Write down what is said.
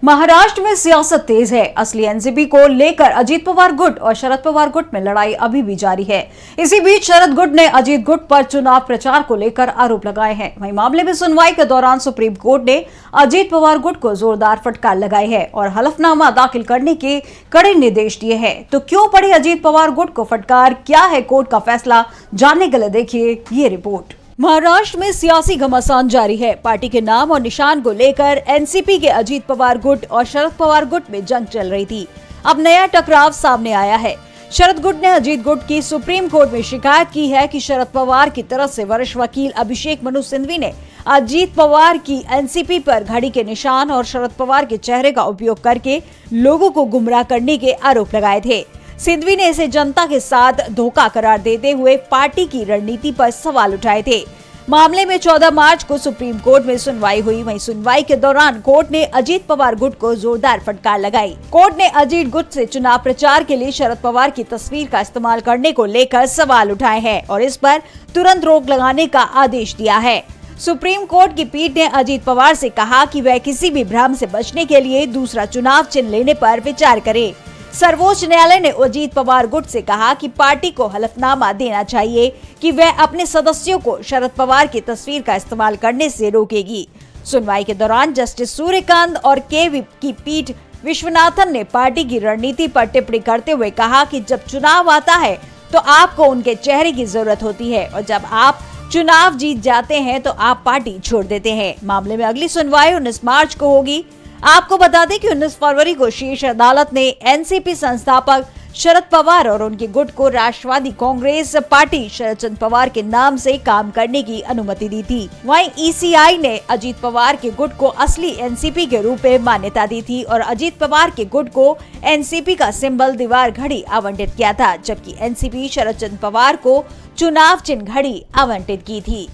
महाराष्ट्र में सियासत तेज है। असली एनसीपी को लेकर अजीत पवार गुट और शरद पवार गुट में लड़ाई अभी भी जारी है। इसी बीच शरद गुट ने अजीत गुट पर चुनाव प्रचार को लेकर आरोप लगाए हैं। वहीं मामले में सुनवाई के दौरान सुप्रीम कोर्ट ने अजीत पवार गुट को जोरदार फटकार लगाई है और हलफनामा दाखिल करने के कड़े निर्देश दिए हैं। तो क्यों पड़ी अजीत पवार गुट को फटकार, क्या है कोर्ट का फैसला, जानने के लिए देखिए ये रिपोर्ट। महाराष्ट्र में सियासी घमासान जारी है। पार्टी के नाम और निशान को लेकर एनसीपी के अजीत पवार गुट और शरद पवार गुट में जंग चल रही थी। अब नया टकराव सामने आया है। शरद गुट ने अजीत गुट की सुप्रीम कोर्ट में शिकायत की है कि शरद पवार की तरफ से वरिष्ठ वकील अभिषेक मनु सिंघवी ने अजीत पवार की एनसीपी पर घड़ी के निशान और शरद पवार के चेहरे का उपयोग करके लोगों को गुमराह करने के आरोप लगाए थे। सिंघवी ने इसे जनता के साथ धोखा करार देते हुए पार्टी की रणनीति पर सवाल उठाए थे। मामले में 14 मार्च को सुप्रीम कोर्ट में सुनवाई हुई। वहीं सुनवाई के दौरान कोर्ट ने अजीत पवार गुट को जोरदार फटकार लगाई। कोर्ट ने अजीत गुट से चुनाव प्रचार के लिए शरद पवार की तस्वीर का इस्तेमाल करने को लेकर सवाल उठाए हैं और इस पर तुरंत रोक लगाने का आदेश दिया है। सुप्रीम कोर्ट की पीठ ने अजीत पवार से कहा कि वह किसी भी भ्रम से बचने के लिए दूसरा चुनाव चिन्ह लेने पर विचार करे। सर्वोच्च न्यायालय ने अजीत पवार गुट से कहा कि पार्टी को हलफनामा देना चाहिए कि वह अपने सदस्यों को शरद पवार की तस्वीर का इस्तेमाल करने से रोकेगी। सुनवाई के दौरान जस्टिस सूर्यकांत और के की पीठ विश्वनाथन ने पार्टी की रणनीति पर टिप्पणी करते हुए कहा कि जब चुनाव आता है तो आपको उनके चेहरे की जरूरत होती है और जब आप चुनाव जीत जाते हैं तो आप पार्टी छोड़ देते हैं। मामले में अगली सुनवाई 19 मार्च को होगी। आपको बता दें कि 19 फरवरी को शीर्ष अदालत ने एनसीपी संस्थापक शरद पवार और उनके गुट को राष्ट्रवादी कांग्रेस पार्टी शरद चंद्र पवार के नाम से काम करने की अनुमति दी थी। वहीं ईसीआई ने अजीत पवार के गुट को असली एनसीपी के रूप में मान्यता दी थी और अजीत पवार के गुट को एनसीपी का सिंबल दीवार घड़ी आवंटित किया था, जबकि एनसीपी शरद चंद्र पवार को चुनाव चिन्ह घड़ी आवंटित की थी।